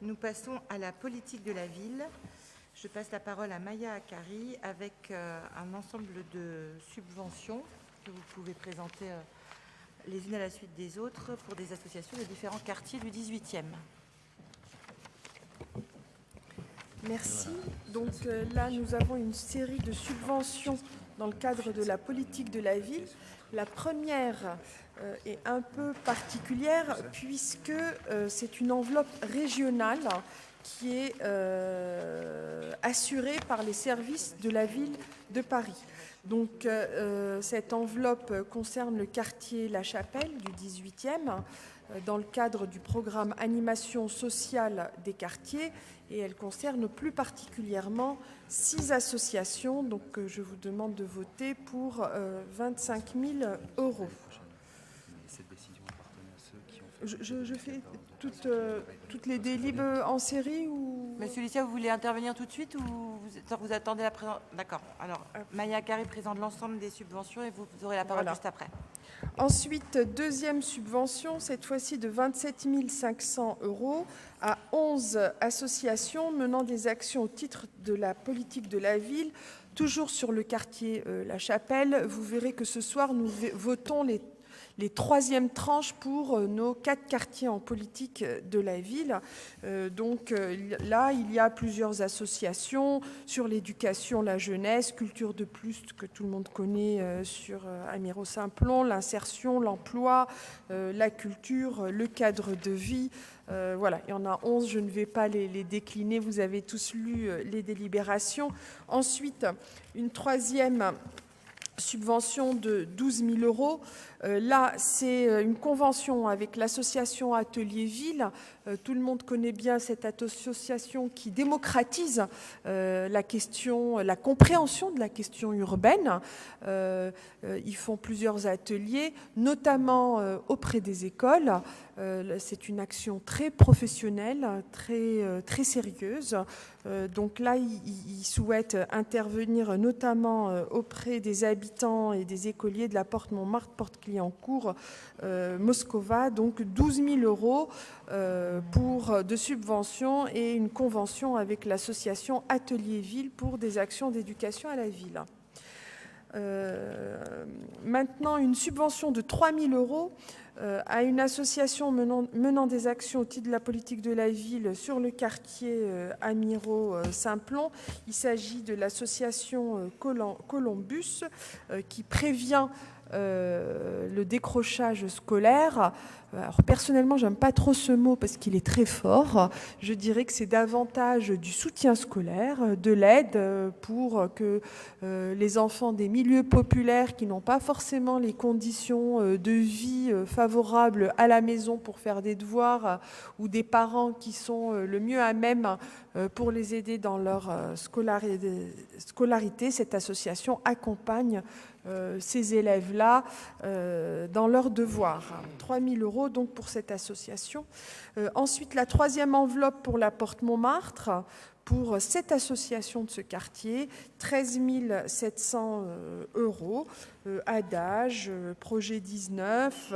Nous passons à la politique de la ville. Je passe la parole à Maya Akari avec un ensemble de subventions que vous pouvez présenter les unes à la suite des autres pour des associations de différents quartiers du 18e. Merci. Donc là, nous avons une série de subventions dans le cadre de la politique de la ville. La première est un peu particulière puisque c'est une enveloppe régionale qui est assurée par les services de la ville de Paris. Donc cette enveloppe concerne le quartier La Chapelle du 18e dans le cadre du programme Animation sociale des quartiers et elle concerne plus particulièrement 6 associations. Donc je vous demande de voter pour 25 000 €. Je fais toutes les délibes en série ou... Monsieur Lucia, vous voulez intervenir tout de suite ou vous attendez la présentation? D'accord. Alors, Maya Akari présente l'ensemble des subventions et vous aurez la parole juste après. Ensuite, deuxième subvention, cette fois-ci de 27 500 € à 11 associations menant des actions au titre de la politique de la ville, toujours sur le quartier La Chapelle. Vous verrez que ce soir, nous votons les troisièmes tranches pour nos 4 quartiers en politique de la ville. Donc là, il y a plusieurs associations sur l'éducation, la jeunesse, Culture de Plus, que tout le monde connaît sur Amiro-Saint-Plon, l'insertion, l'emploi, la culture, le cadre de vie. Voilà, il y en a 11, je ne vais pas les décliner, vous avez tous lu les délibérations. Ensuite, une troisième subvention de 12 000 €. Là, c'est une convention avec l'association Atelier Ville. Tout le monde connaît bien cette association qui démocratise la compréhension de la question urbaine. Ils font plusieurs ateliers, notamment auprès des écoles. C'est une action très professionnelle, très sérieuse. Donc là, ils souhaitent intervenir notamment auprès des habitants et des écoliers de la Porte Montmartre, Porte Clignancourt, Moscova. Donc 12 000 € de subventions et une convention avec l'association Atelier Ville pour des actions d'éducation à la ville. Maintenant, une subvention de 3 000 € à une association menant des actions au titre de la politique de la ville sur le quartier Amiro-Saint-Plon. Il s'agit de l'association Columbus qui prévient le décrochage scolaire. Alors personnellement, j'aime pas trop ce mot parce qu'il est très fort. Je dirais que c'est davantage du soutien scolaire, de l'aide pour que les enfants des milieux populaires qui n'ont pas forcément les conditions de vie favorables à la maison pour faire des devoirs ou des parents qui sont le mieux à même pour les aider dans leur scolarité, cette association accompagne ces élèves-là dans leurs devoirs. 3 000 € donc pour cette association. Ensuite, la troisième enveloppe pour la Porte Montmartre, pour 7 associations de ce quartier, 13 700 €. Adage, Projet 19,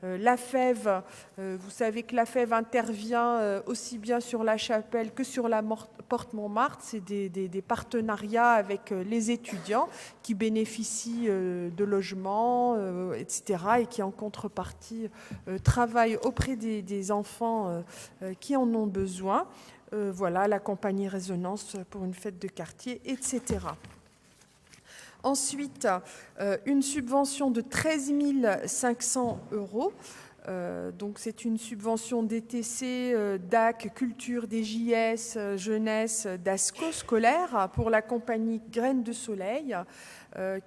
la FEV. Vous savez que la FEV intervient aussi bien sur La Chapelle que sur la Porte Montmartre. C'est des partenariats avec les étudiants qui bénéficient de logements, etc. et qui en contrepartie travaillent auprès des enfants qui en ont besoin. Voilà, la compagnie Résonance pour une fête de quartier, etc. Ensuite, une subvention de 13 500 €. Donc c'est une subvention DTC, DAC, Culture, DJS, Jeunesse, DASCO scolaire pour la compagnie Graines de Soleil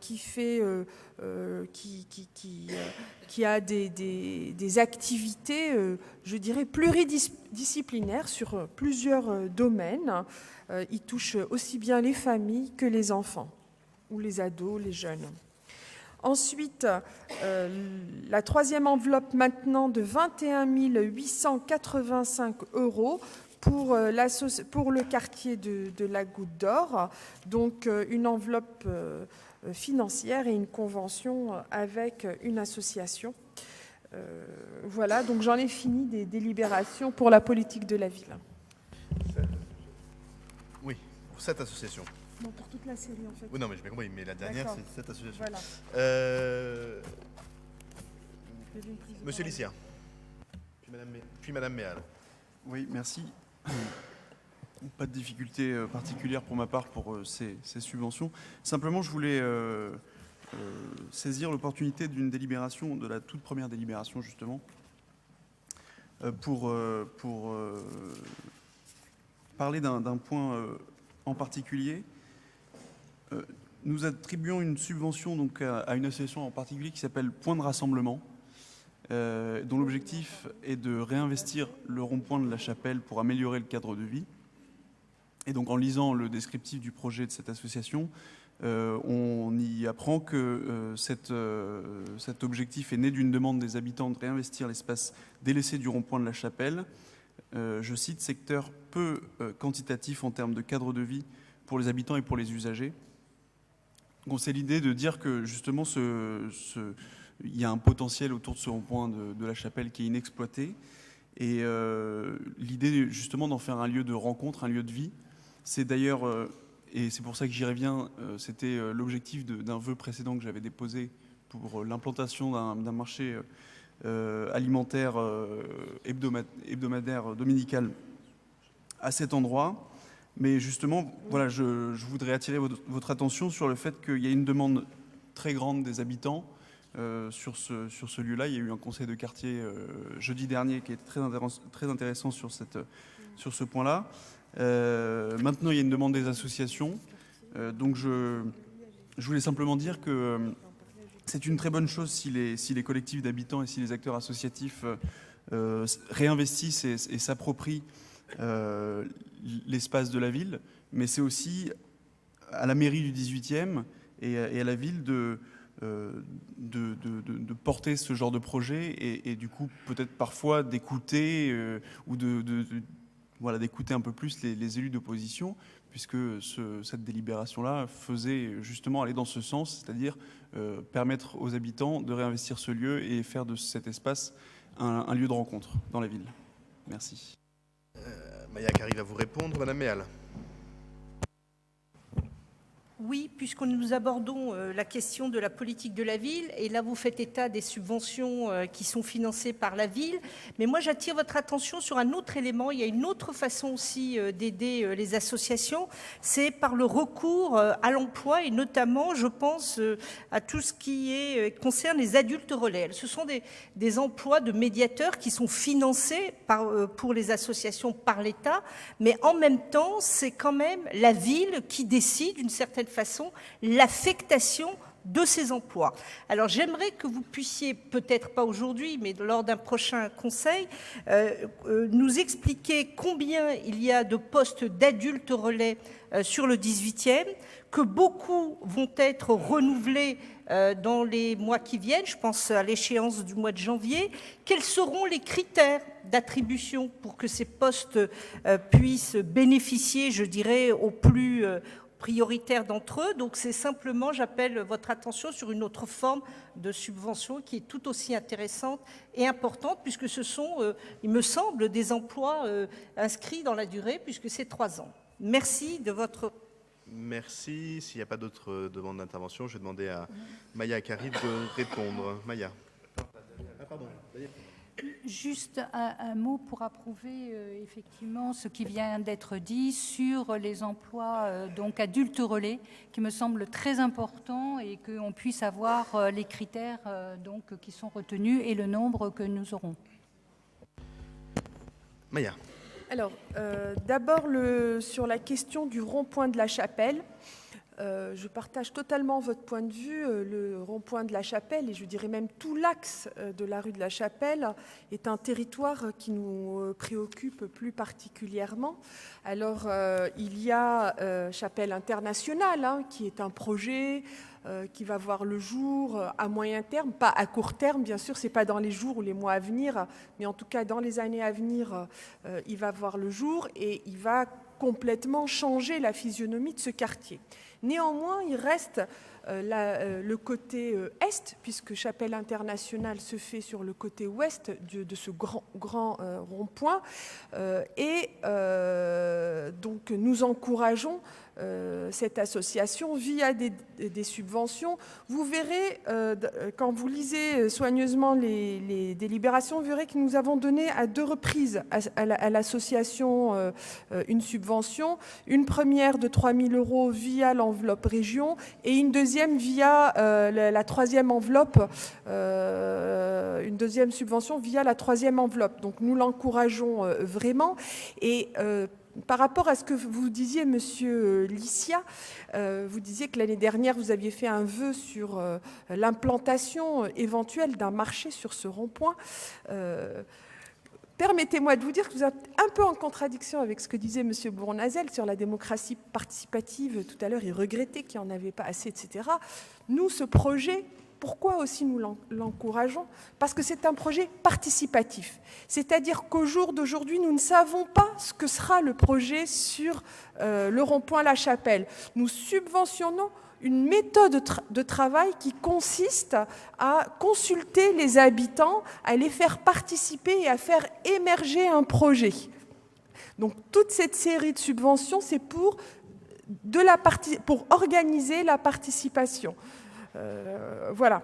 qui a des activités, je dirais, pluridisciplinaires sur plusieurs domaines. Il touche aussi bien les familles que les enfants ou les ados, les jeunes. Ensuite, la troisième enveloppe maintenant de 21 885 € pour le quartier de la Goutte d'Or. Donc une enveloppe financière et une convention avec une association. Voilà, donc j'en ai fini des délibérations pour la politique de la ville. Oui, pour cette association. Non, pour toute la série, en fait. Oui, non, mais j'ai bien compris, mais la dernière, c'est cette association. Voilà. Monsieur Licia, puis Madame Méal. Oui, merci. Pas de difficulté particulière pour ma part pour ces subventions. Simplement, je voulais saisir l'opportunité d'une délibération, de la toute première délibération justement, pour parler d'un point en particulier. Nous attribuons une subvention donc, à une association en particulier qui s'appelle Point de Rassemblement, dont l'objectif est de réinvestir le rond-point de la Chapelle pour améliorer le cadre de vie. Et donc en lisant le descriptif du projet de cette association, on y apprend que cet objectif est né d'une demande des habitants de réinvestir l'espace délaissé du rond-point de la Chapelle. Je cite, secteur peu quantitatif en termes de cadre de vie pour les habitants et pour les usagers. Donc c'est l'idée de dire que justement il y a un potentiel autour de ce rond-point de la Chapelle qui est inexploité. Et l'idée justement d'en faire un lieu de rencontre, un lieu de vie. C'est d'ailleurs, et c'est pour ça que j'y reviens, c'était l'objectif d'un vœu précédent que j'avais déposé pour l'implantation d'un marché alimentaire hebdomadaire dominical à cet endroit. Mais justement, voilà, je voudrais attirer votre attention sur le fait qu'il y a une demande très grande des habitants sur ce lieu-là. Il y a eu un conseil de quartier jeudi dernier qui est très intéressant sur ce point-là. Maintenant, il y a une demande des associations. Donc, je voulais simplement dire que c'est une très bonne chose si les collectifs d'habitants et si les acteurs associatifs réinvestissent et s'approprient l'espace de la ville. Mais c'est aussi à la mairie du 18e et à la ville de porter ce genre de projet et du coup peut-être parfois d'écouter ou d'écouter un peu plus les élus d'opposition, puisque cette délibération-là faisait justement aller dans ce sens, c'est-à-dire permettre aux habitants de réinvestir ce lieu et faire de cet espace un lieu de rencontre dans la ville. Merci. Maya Kari va vous répondre. Madame Méal. Oui, puisque nous abordons la question de la politique de la ville, et là vous faites état des subventions qui sont financées par la ville, mais moi j'attire votre attention sur un autre élément. Il y a une autre façon aussi d'aider les associations, c'est par le recours à l'emploi, et notamment je pense à tout ce qui concerne les adultes relais. Ce sont des emplois de médiateurs qui sont financés pour les associations par l'État, mais en même temps c'est quand même la ville qui décide d'une certaine façon l'affectation de ces emplois. Alors j'aimerais que vous puissiez, peut-être pas aujourd'hui, mais lors d'un prochain conseil, nous expliquer combien il y a de postes d'adultes relais sur le 18e, que beaucoup vont être renouvelés dans les mois qui viennent, je pense à l'échéance du mois de janvier. Quels seront les critères d'attribution pour que ces postes puissent bénéficier, je dirais, au plus prioritaire d'entre eux? Donc c'est simplement, j'appelle votre attention sur une autre forme de subvention qui est tout aussi intéressante et importante, puisque ce sont, il me semble, des emplois inscrits dans la durée, puisque c'est 3 ans. Merci de votre... Merci. S'il n'y a pas d'autres demandes d'intervention, je vais demander à Maya Kari de répondre. Maya. Ah, pardon. Juste un mot pour approuver effectivement ce qui vient d'être dit sur les emplois donc adultes relais, qui me semble très important, et qu'on puisse avoir les critères donc qui sont retenus et le nombre que nous aurons. Maya. Alors, d'abord, sur la question du rond-point de la Chapelle, je partage totalement votre point de vue. Le rond-point de la Chapelle, et je dirais même tout l'axe de la rue de la Chapelle, est un territoire qui nous préoccupe plus particulièrement. Alors, il y a Chapelle Internationale, qui est un projet qui va voir le jour à moyen terme, pas à court terme, bien sûr, ce n'est pas dans les jours ou les mois à venir, mais en tout cas dans les années à venir, il va voir le jour et il va complètement changer la physionomie de ce quartier. Néanmoins, il reste le côté est, puisque Chapelle Internationale se fait sur le côté ouest de ce grand rond-point. donc nous encourageons cette association via des subventions. Vous verrez, quand vous lisez soigneusement les délibérations, vous verrez que nous avons donné à 2 reprises à l'association une subvention, une première de 3 000 € via l'enveloppe région et une deuxième via la 3e enveloppe, une deuxième subvention via la 3e enveloppe. Donc nous l'encourageons vraiment. Et par rapport à ce que vous disiez, Monsieur Licia, vous disiez que l'année dernière, vous aviez fait un vœu sur l'implantation éventuelle d'un marché sur ce rond-point. Permettez-moi de vous dire que vous êtes un peu en contradiction avec ce que disait Monsieur Bournazel sur la démocratie participative. Tout à l'heure, il regrettait qu'il n'y en avait pas assez, etc. Nous, ce projet... Pourquoi aussi nous l'encourageons? Parce que c'est un projet participatif. C'est-à-dire qu'au jour d'aujourd'hui, nous ne savons pas ce que sera le projet sur le rond-point La Chapelle. Nous subventionnons une méthode de travail qui consiste à consulter les habitants, à les faire participer et à faire émerger un projet. Donc toute cette série de subventions, c'est pour organiser la participation. Voilà.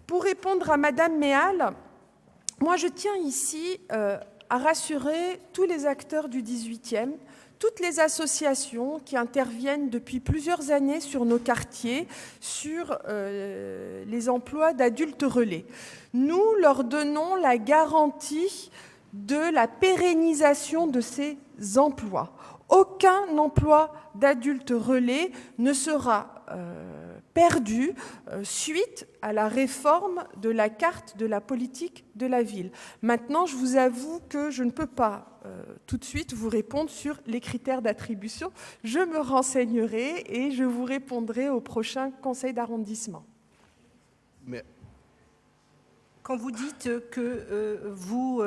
Pour répondre à Madame Méal, moi je tiens ici à rassurer tous les acteurs du 18e, toutes les associations qui interviennent depuis plusieurs années sur nos quartiers, sur les emplois d'adultes relais. Nous leur donnons la garantie de la pérennisation de ces emplois. Aucun emploi d'adulte relais ne sera perdu suite à la réforme de la carte de la politique de la ville. Maintenant, je vous avoue que je ne peux pas tout de suite vous répondre sur les critères d'attribution. Je me renseignerai et je vous répondrai au prochain conseil d'arrondissement. Mais quand vous dites que vous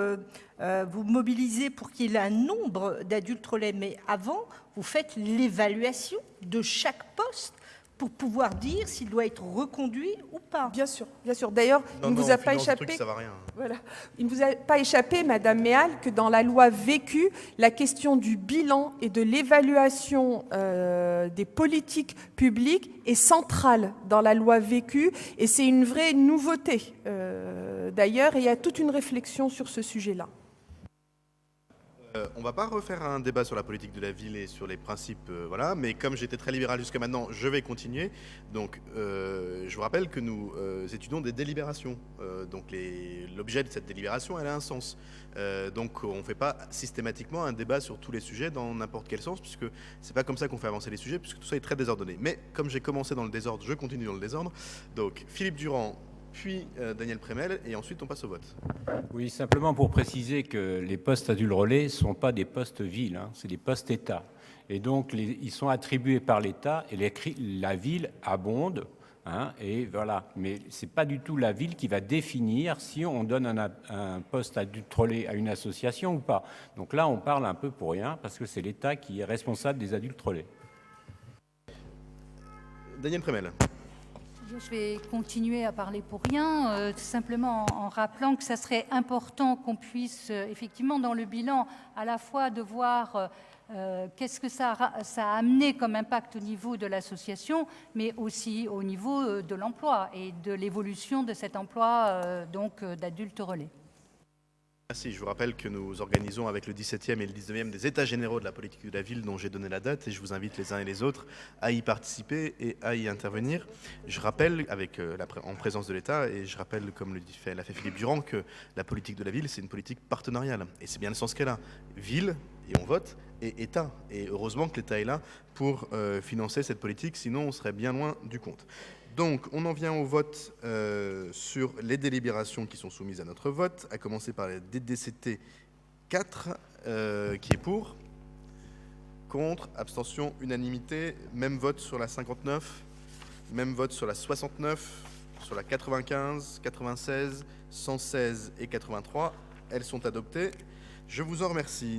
mobilisez pour qu'il y ait un nombre d'adultes relais, mais avant, vous faites l'évaluation de chaque poste pour pouvoir dire s'il doit être reconduit ou pas. Bien sûr, bien sûr. D'ailleurs, il ne vous a pas échappé. Ça va rien. Voilà. Il ne vous a pas échappé, Madame Méal, que dans la loi Vécu, la question du bilan et de l'évaluation des politiques publiques est centrale dans la loi Vécu, et c'est une vraie nouveauté. D'ailleurs, il y a toute une réflexion sur ce sujet-là. On ne va pas refaire un débat sur la politique de la ville et sur les principes, voilà, mais comme j'étais très libéral jusqu'à maintenant, je vais continuer. Donc, je vous rappelle que nous étudions des délibérations. Donc, l'objet de cette délibération, elle a un sens. Donc, on ne fait pas systématiquement un débat sur tous les sujets dans n'importe quel sens, puisque c'est pas comme ça qu'on fait avancer les sujets, puisque tout ça est très désordonné. Mais comme j'ai commencé dans le désordre, je continue dans le désordre. Donc, Philippe Durand, puis Daniel Prémel, et ensuite on passe au vote. Oui, simplement pour préciser que les postes adultes relais ne sont pas des postes villes, hein, c'est des postes État. Et donc, ils sont attribués par l'État et la ville abonde, hein, et voilà. Mais ce n'est pas du tout la ville qui va définir si on donne un poste adulte relais à une association ou pas. Donc là, on parle un peu pour rien, parce que c'est l'État qui est responsable des adultes relais. Daniel Prémel. Je vais continuer à parler pour rien, simplement en rappelant que ça serait important qu'on puisse, effectivement, dans le bilan, à la fois de voir qu'est-ce que ça a amené comme impact au niveau de l'association, mais aussi au niveau de l'emploi et de l'évolution de cet emploi d'adultes relais. Merci. Je vous rappelle que nous organisons avec le 17e et le 19e des États généraux de la politique de la ville dont j'ai donné la date, et je vous invite les uns et les autres à y participer et à y intervenir. Je rappelle, en présence de l'État, et je rappelle, comme l'a fait Philippe Durand, que la politique de la ville, c'est une politique partenariale. Et c'est bien le sens qu'elle a. Ville, et on vote, et État. Et heureusement que l'État est là pour financer cette politique, sinon on serait bien loin du compte. Donc, on en vient au vote sur les délibérations qui sont soumises à notre vote, à commencer par la DDCT 4, qui est pour, contre, abstention, unanimité, même vote sur la 59, même vote sur la 69, sur la 95, 96, 116 et 83. Elles sont adoptées. Je vous en remercie.